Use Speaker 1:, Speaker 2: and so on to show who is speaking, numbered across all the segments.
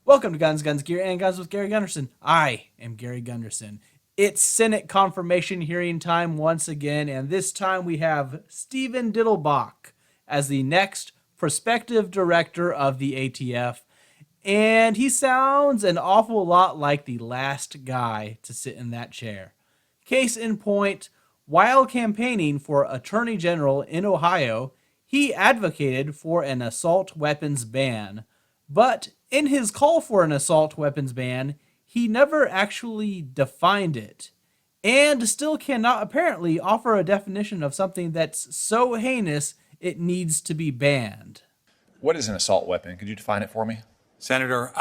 Speaker 1: Welcome to Guns, Guns, Gear, and Guns with Gary Gunderson. I am Gary Gunderson. It's Senate confirmation hearing time once again, and this time we have Stephen Dettelbach as the next prospective director of the ATF, and he sounds an awful lot like the last guy to sit in that chair. Case in point, while campaigning for Attorney General in Ohio, he advocated for an assault weapons ban. But in his call for an assault weapons ban, he never actually defined it, and still cannot apparently offer a definition of something that's so heinous it needs to be banned.
Speaker 2: What is an assault weapon? Could you define it for me?
Speaker 3: Senator,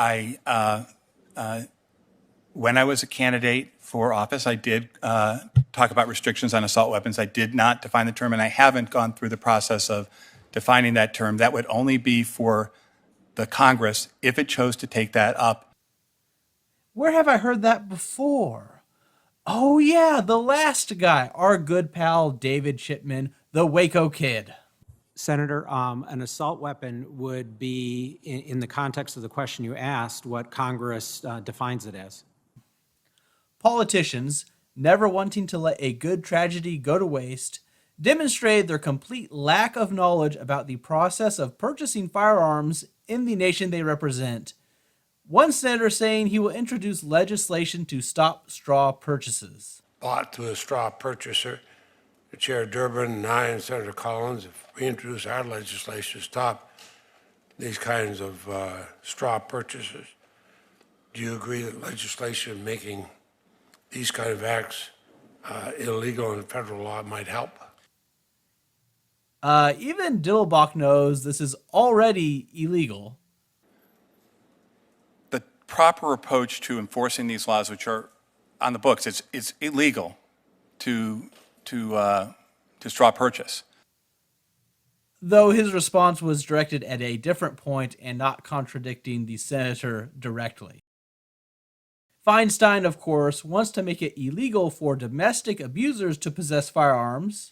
Speaker 3: when I was a candidate for office, I did talk about restrictions on assault weapons. I did not define the term, and I haven't gone through the process of defining that term. That would only be for the Congress if it chose to take that up.
Speaker 1: Where have I heard that before? Oh yeah, the last guy, our good pal David Chipman, the Waco Kid.
Speaker 4: Senator, an assault weapon would be, in the context of the question you asked, what Congress defines it as.
Speaker 1: Politicians, never wanting to let a good tragedy go to waste, demonstrated their complete lack of knowledge about the process of purchasing firearms in the nation they represent. One senator saying he will introduce legislation to stop straw purchases.
Speaker 5: Bought to a straw purchaser. The Chair Durbin and I and Senator Collins have reintroduced our legislation to stop these kinds of straw purchases. Do you agree that legislation making these kind of acts illegal in federal law might help?
Speaker 1: Even Dettelbach knows this is already illegal.
Speaker 3: The proper approach to enforcing these laws, which are on the books, it's illegal to straw purchase.
Speaker 1: Though his response was directed at a different point and not contradicting the senator directly. Feinstein, of course, wants to make it illegal for domestic abusers to possess firearms.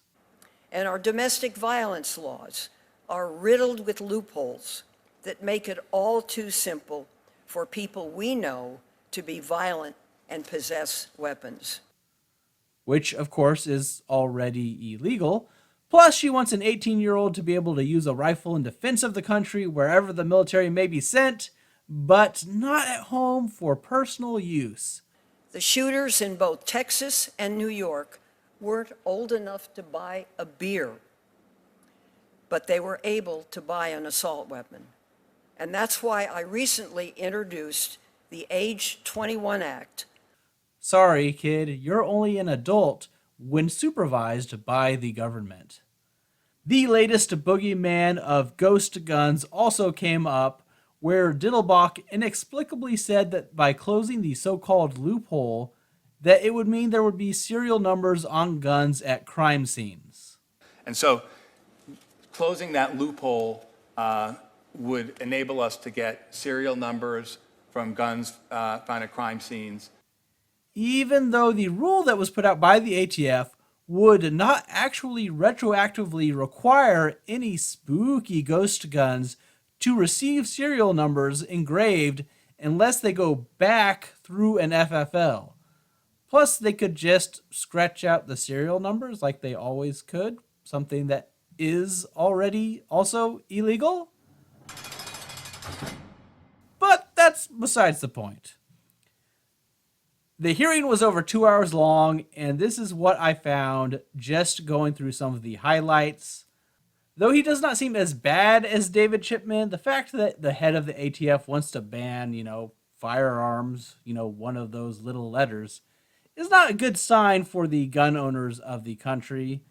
Speaker 6: And our domestic violence laws are riddled with loopholes that make it all too simple for people we know to be violent and possess weapons.
Speaker 1: Which, of course, is already illegal. Plus, she wants an 18-year-old to be able to use a rifle in defense of the country wherever the military may be sent, but not at home for personal use.
Speaker 6: The shooters in both Texas and New York weren't old enough to buy a beer, but they were able to buy an assault weapon. And that's why I recently introduced the Age 21 Act.
Speaker 1: Sorry, kid, you're only an adult when supervised by the government. The latest boogeyman of ghost guns also came up, where Dettelbach inexplicably said that by closing the so-called loophole, that it would mean there would be serial numbers on guns at crime scenes.
Speaker 3: And so closing that loophole would enable us to get serial numbers from guns found at crime scenes.
Speaker 1: Even though the rule that was put out by the ATF would not actually retroactively require any spooky ghost guns to receive serial numbers engraved unless they go back through an FFL. Plus, they could just scratch out the serial numbers like they always could, something that is already also illegal. But that's besides the point. The hearing was over 2 hours long, and this is what I found just going through some of the highlights. Though he does not seem as bad as David Chipman, the fact that the head of the ATF wants to ban, firearms, one of those little letters, is not a good sign for the gun owners of the country.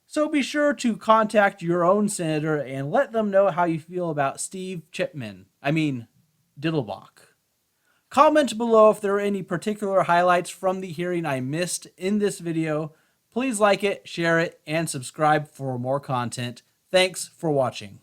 Speaker 1: So be sure to contact your own senator and let them know how you feel about Dettelbach. Comment below if there are any particular highlights from the hearing I missed in this video. Please like it, share it, and subscribe for more content. Thanks for watching.